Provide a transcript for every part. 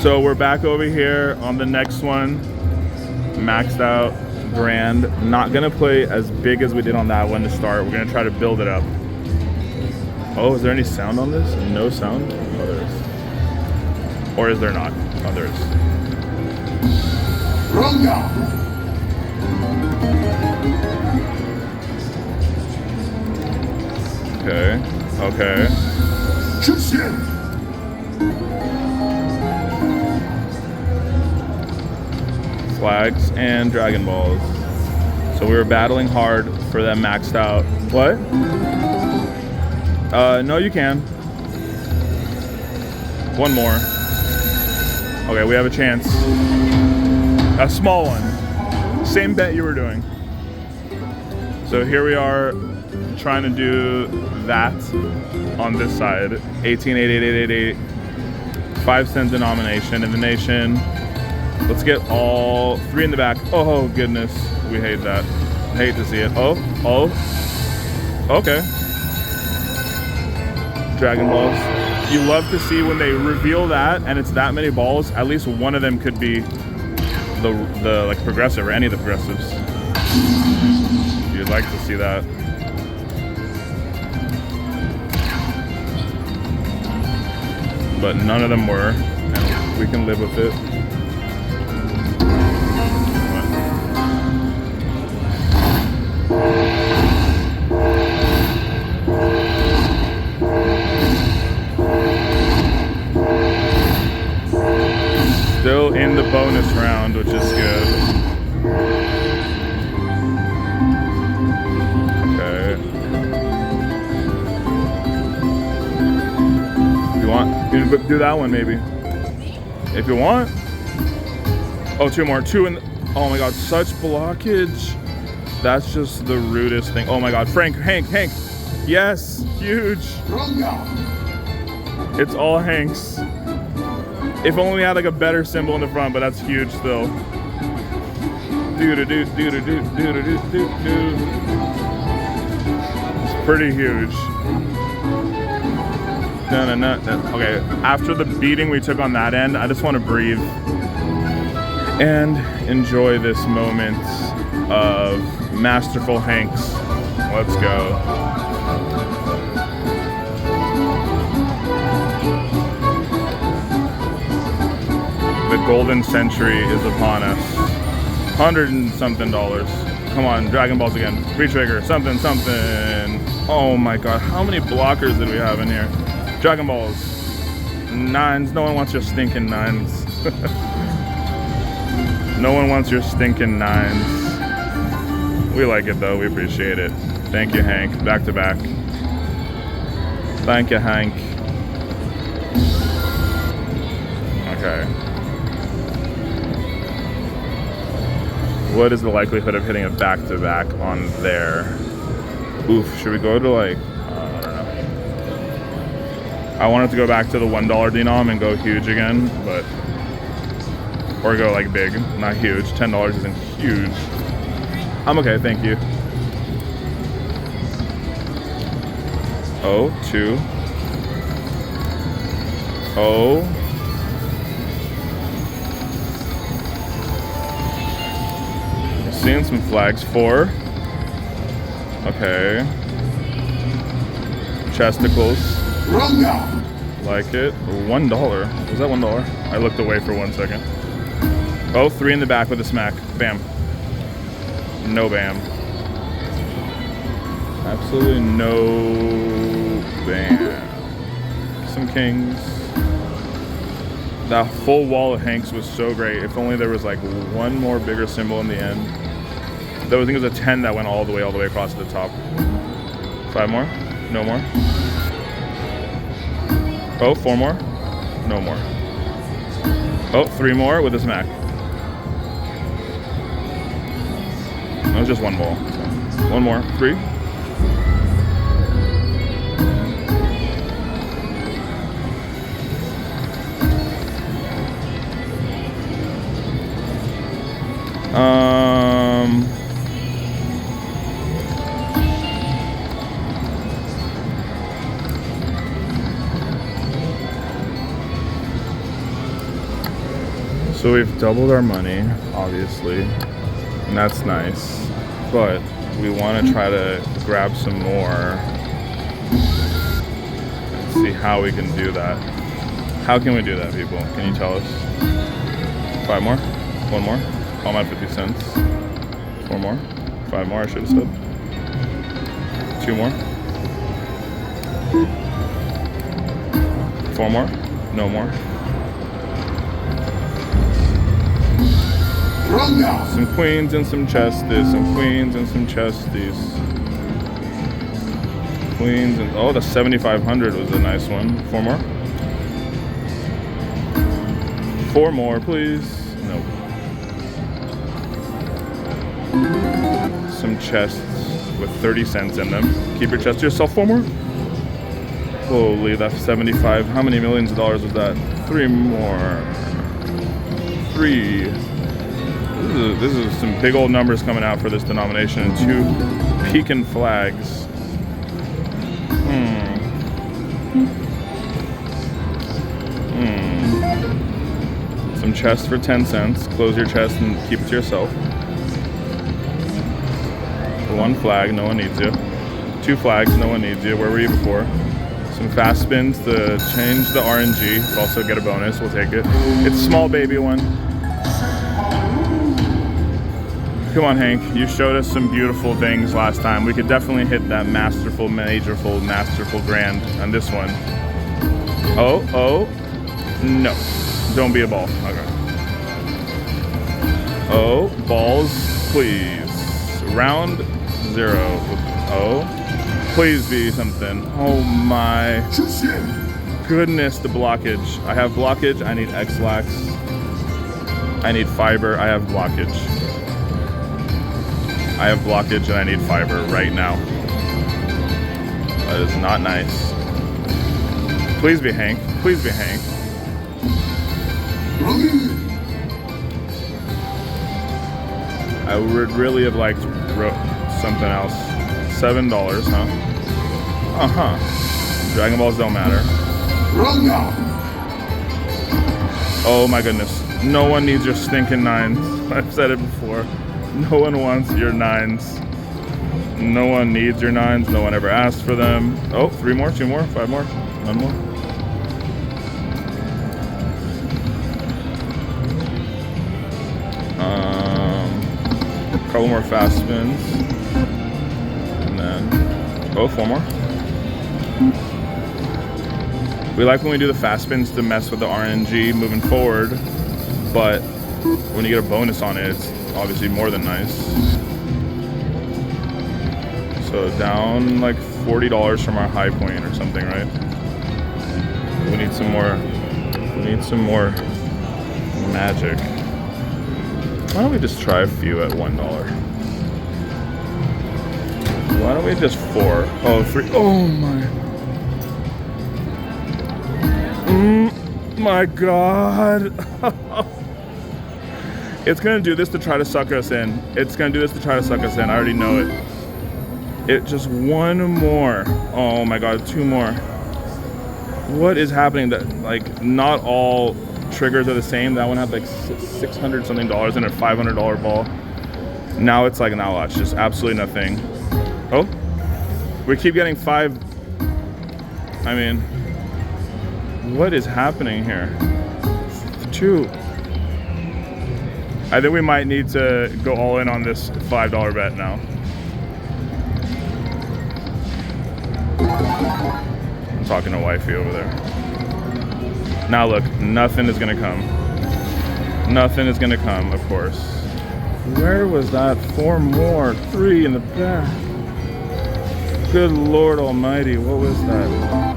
So we're back over here on the next one. Maxed out grand. Not gonna play as big as we did on that one to start. We're gonna try to build it up. Oh, is there any sound on this? No sound? Oh, there is. Or is there not? Oh, there is. Okay. Okay. Flags and Dragon Balls. So we were battling hard for them maxed out. What? No, you can. One more. Okay, we have a chance. A small one. Same bet you were doing. So here we are trying to do that on this side. 188888, 5 cent denomination in the nation. Let's get all 3 in the back. Oh goodness, we hate that. Hate to see it. Oh, okay. Dragon Balls. You love to see when they reveal that and it's that many balls, at least one of them could be the like progressive or any of the progressives. You'd like to see that. But none of them were, and we can live with it. Still in the bonus round, which is good. Okay. You want? You can do that one maybe. If you want. Oh, 2 more. 2 in the, oh my god, such blockage. That's just the rudest thing. Oh my god, Hank. Yes, huge. It's all Hanks. If only we had like a better symbol in the front, but that's huge still. It's pretty huge. Okay, after the beating we took on that end, I just want to breathe and enjoy this moment of masterful Hanks. Let's go. The golden century is upon us. $100 and something. Come on, Dragon Balls again. Re-trigger, something. Oh my god, how many blockers did we have in here? Dragon Balls. 9s, no one wants your stinking 9s. No one wants your stinking 9s. We like it though, we appreciate it. Thank you, Hank. Back to back. Thank you, Hank. Okay. What is the likelihood of hitting a back-to-back on there? Oof, should we go to like, I don't know. I wanted to go back to the $1 denom and go huge again, but, or go like big, not huge. $10 isn't huge. I'm okay, thank you. Oh, 2. Oh. Seeing some flags. 4. Okay. Chesticles. Like it. $1. Was that $1? I looked away for 1 second. Oh, 3 in the back with a smack. Bam. No bam. Absolutely no bam. Some kings. That full wall of Hanks was so great. If only there was like one more bigger symbol in the end. Though I think it was a 10 that went all the way across to the top. 5 more? No more? Oh, 4 more? No more. Oh, 3 more with a smack. That was just 1 ball. 1 more. 3. So we've doubled our money, obviously, and that's nice. But we want to try to grab some more and see how we can do that. How can we do that, people? Can you tell us? 5 more? 1 more? Oh, I'm at 50 cents. 4 more? 5 more, I should have said. 2 more? 4 more? No more? Some queens and some chesties, some queens and some chesties. Queens and, oh, the 7,500 was a nice one. 4 more? 4 more, please. Nope. Some chests with 30 cents in them. Keep your chest to yourself. 4 more? Holy, that's 75. How many millions of dollars was that? 3 more. 3. This is some big old numbers coming out for this denomination. 2 pecan flags. Some chests for 10 cents. Close your chest and keep it to yourself. 1 flag, no one needs you. 2 flags, no one needs you. Where were you before? Some fast spins to change the RNG. Also get a bonus, we'll take it. It's a small baby one. Come on, Hank. You showed us some beautiful things last time. We could definitely hit that masterful grand on this one. Oh, no. Don't be a ball. Okay. Oh, balls, please. Round 0. Oh, please be something. Oh my goodness, the blockage. I have blockage. I need X-Lax. I need fiber. I have blockage. I have blockage and I need fiber right now. That is not nice. Please be Hank. Please be Hank. I would really have liked something else. $7, huh? Uh-huh. Dragon Balls don't matter. Oh my goodness. No one needs your stinking 9s. I've said it before. No one wants your 9s. No one needs your 9s. No one ever asked for them. Oh, 3 more, 2 more, 5 more, 1 more. A couple more fast spins. And then, oh, 4 more. We like when we do the fast spins to mess with the RNG moving forward, but when you get a bonus on it, it's obviously more than nice. So down like $40 from our high point or something, right? We need some more. We need some more magic. Why don't we just try a few at $1? Why don't we just 4? Oh, 3. Oh my God. It's gonna do this to try to suck us in. It's gonna do this to try to suck us in. I already know it. It just 1 more. Oh my God, 2 more. What is happening? That, like, not all triggers are the same. That one had like $600 something in a $500 ball. Now it's like, now watch, just absolutely nothing. Oh, we keep getting 5. I mean, what is happening here? 2. I think we might need to go all in on this $5 bet now. I'm talking to wifey over there. Now look, nothing is gonna come. Nothing is gonna come, of course. Where was that? 4 more, 3 in the back. Good Lord Almighty, what was that?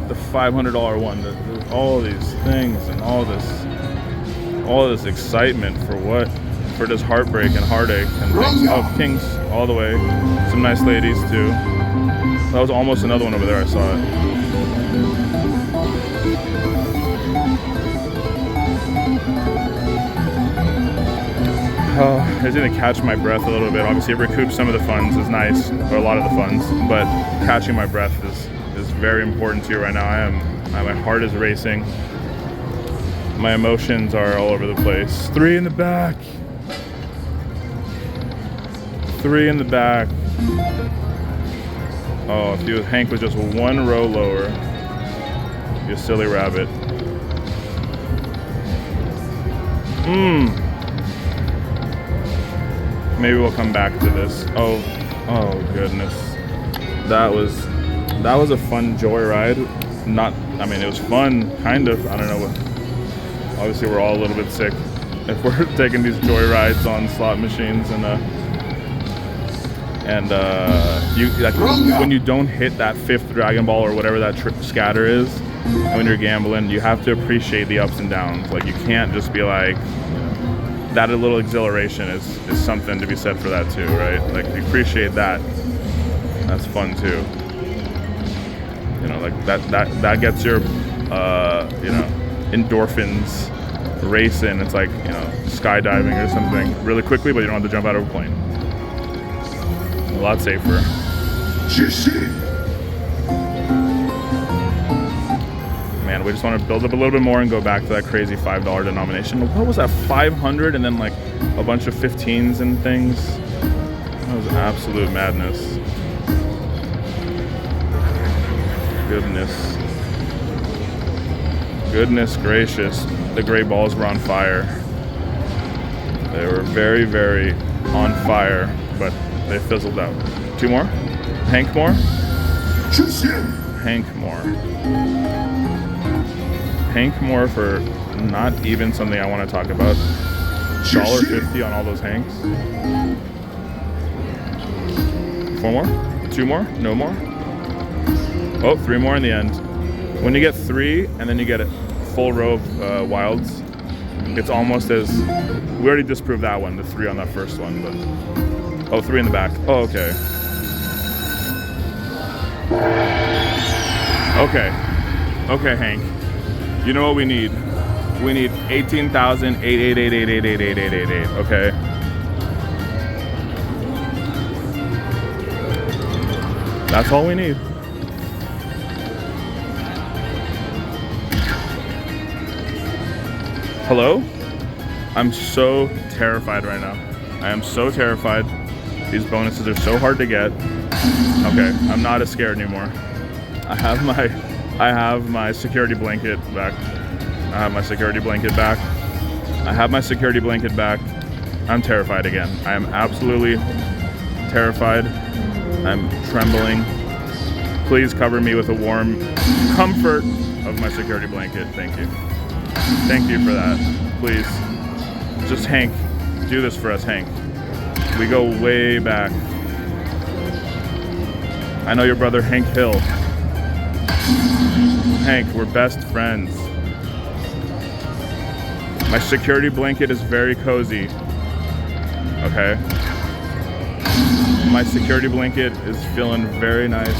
The $500 one. All these things and all this excitement for what? For just heartbreak and heartache and things. Oh, kings all the way. Some nice ladies too. That was almost another one over there. I saw it. Oh, I just need to catch my breath a little bit. Obviously, recoup some of the funds is nice, or a lot of the funds, but catching my breath is very important too right now. My heart is racing. My emotions are all over the place. 3 in the back. 3 in the back. Oh, if Hank was just 1 row lower. You silly rabbit. Maybe we'll come back to this. Oh goodness. That was a fun joyride. I mean, it was fun, kind of. I don't know what. Obviously, we're all a little bit sick if we're taking these joyrides on slot machines when you don't hit that 5th Dragon Ball or whatever that scatter is, and when you're gambling, you have to appreciate the ups and downs. Like, you can't just be like, that a little exhilaration is something to be said for that too, right? Like, you appreciate that. That's fun too. You know, like that gets your endorphins racing. It's like, skydiving or something really quickly, but you don't have to jump out of a plane. A lot safer. Man, we just want to build up a little bit more and go back to that crazy $5 denomination. What was that, 500 and then like a bunch of 15s and things? That was absolute madness. Goodness gracious. The gray balls were on fire. They were very, very on fire, but they fizzled out. 2 more? Hank more? Hank more. Hank more for not even something I want to talk about. $1.50 on all those Hanks. 4 more? 2 more? No more? Oh, 3 more in the end. When you get 3 and then you get a full row of wilds, it's almost as... We already disproved that one, the 3 on that first one, but... Oh, 3 in the back. Oh, okay. Okay, Hank. You know what we need? We need 18,888888888, okay? That's all we need. Hello? I'm so terrified right now. I am so terrified. These bonuses are so hard to get. Okay, I'm not as scared anymore. I have my security blanket back. I have my security blanket back. I'm terrified again. I am absolutely terrified. I'm trembling. Please cover me with a warm comfort of my security blanket. Thank you. Thank you for that. Please. Just Hank. Do this for us, Hank. We go way back. I know your brother Hank Hill. Hank, we're best friends. My security blanket is very cozy. Okay? My security blanket is feeling very nice.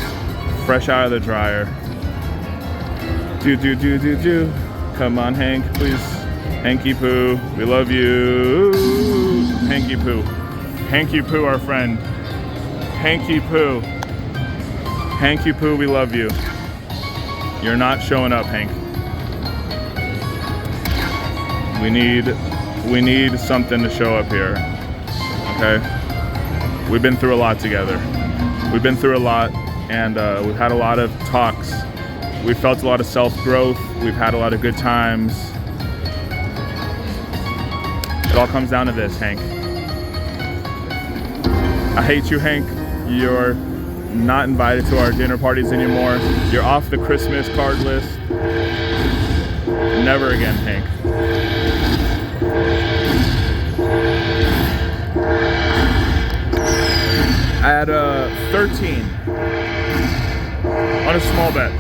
Fresh out of the dryer. Do. Come on, Hank, please. Hanky Poo, we love you. Hanky Poo. Hanky Poo, our friend. Hanky Poo. Hanky Poo, we love you. You're not showing up, Hank. We need something to show up here. Okay? We've been through a lot together. We've been through a lot, and we've had a lot of talks. We've felt a lot of self-growth. We've had a lot of good times. It all comes down to this, Hank. I hate you, Hank. You're not invited to our dinner parties anymore. You're off the Christmas card list. Never again, Hank. I had 13 on a small bet.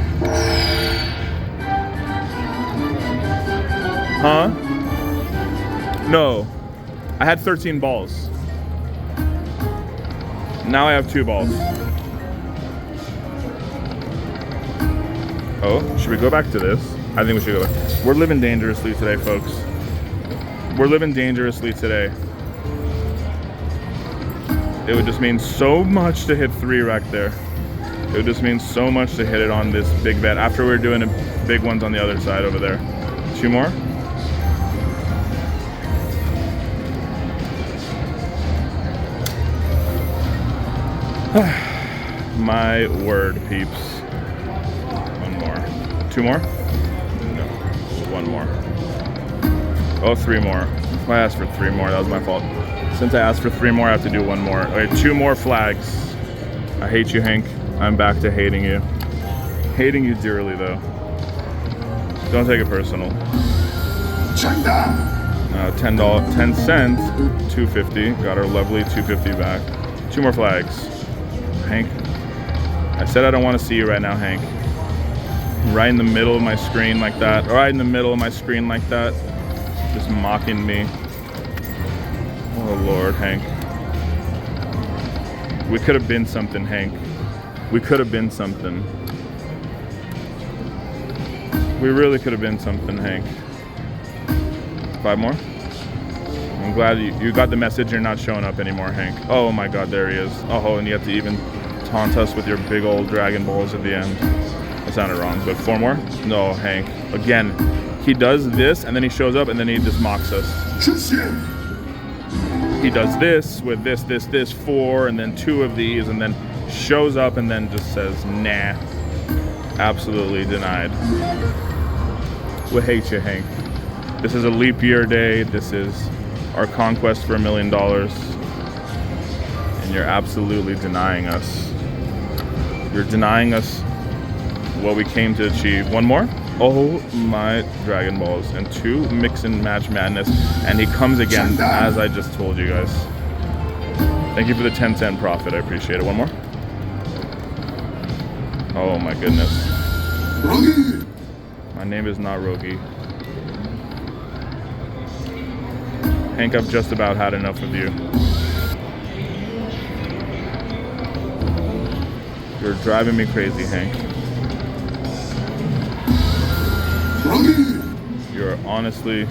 Huh? No. I had 13 balls. Now I have 2 balls. Oh, should we go back to this? I think we should go back. We're living dangerously today, folks. We're living dangerously today. It would just mean so much to hit 3 right there. It would just mean so much to hit it on this big bet after we're doing the big ones on the other side over there. 2 more? My word, peeps. One more. Two more? No. One more. Oh, three more. I asked for three more. That was my fault. Since I asked for three more, I have to do one more. Okay, two more flags. I hate you, Hank. I'm back to hating you. Hating you dearly, though. Don't take it personal. $10, 10 cents, $2.50. Got our lovely $2.50 back. Two more flags. Hank, I said I don't want to see you right now, Hank. Right in the middle of my screen like that. Right in the middle of my screen like that. Just mocking me. Oh, Lord, Hank. We could have been something, Hank. We could have been something. We really could have been something, Hank. 5 more? I'm glad you got the message. You're not showing up anymore, Hank. Oh my God, there he is. Oh, and you have to even taunt us with your big old Dragon Balls at the end. That sounded wrong, but 4 more? No, Hank. Again, he does this, and then he shows up, and then he just mocks us. He does this with this, 4, and then 2 of these, and then shows up, and then just says, nah. Absolutely denied. We hate you, Hank. This is a leap year day. This is our conquest for $1 million. And you're absolutely denying us. You're denying us what we came to achieve. One more? Oh my Dragon Balls. And 2 mix and match madness. And he comes again, as I just told you guys. Thank you for the 10-cent profit. I appreciate it. One more? Oh my goodness. Rogi. My name is not Rogi. Hank, I've just about had enough of you. You're driving me crazy, Hank. You're honestly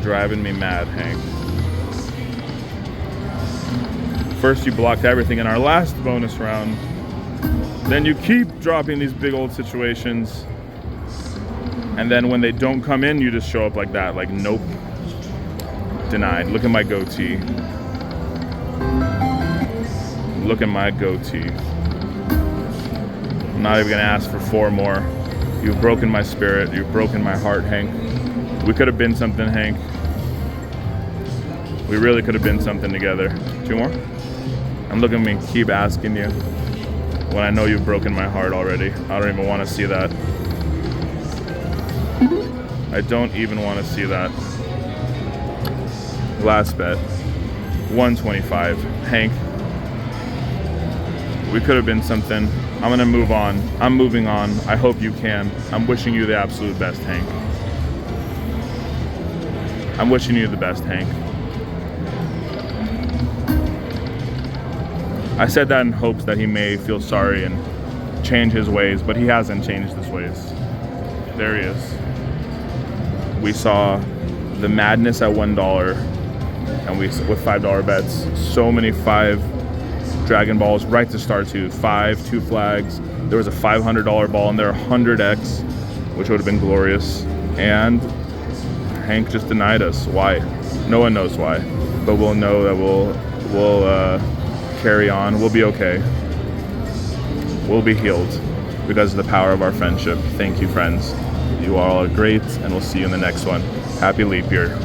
driving me mad, Hank. First you blocked everything in our last bonus round. Then you keep dropping these big old situations. And then when they don't come in, you just show up like that. Like, nope. Denied. Look at my goatee. Look at my goatee. I'm not even gonna ask for 4 more. You've broken my spirit. You've broken my heart, Hank. We could have been something, Hank. We really could have been something together. 2 more? And look at me, keep asking you when I know you've broken my heart already. I don't even want to see that. I don't even want to see that. Last bet. 125. Hank. We could have been something. I'm gonna move on. I'm moving on. I hope you can. I'm wishing you the absolute best, Hank. I'm wishing you the best, Hank. I said that in hopes that he may feel sorry and change his ways, but he hasn't changed his ways. There he is. We saw the madness at $1, and we with $5 bets. So many 5 Dragon Balls right to start to 5, 2 flags. There was a $500 ball in there, 100x, which would have been glorious. And Hank just denied us. Why? No one knows why, but we'll know that we'll carry on. We'll be okay. We'll be healed because of the power of our friendship. Thank you, friends. You all are great, and we'll see you in the next one. Happy leap year.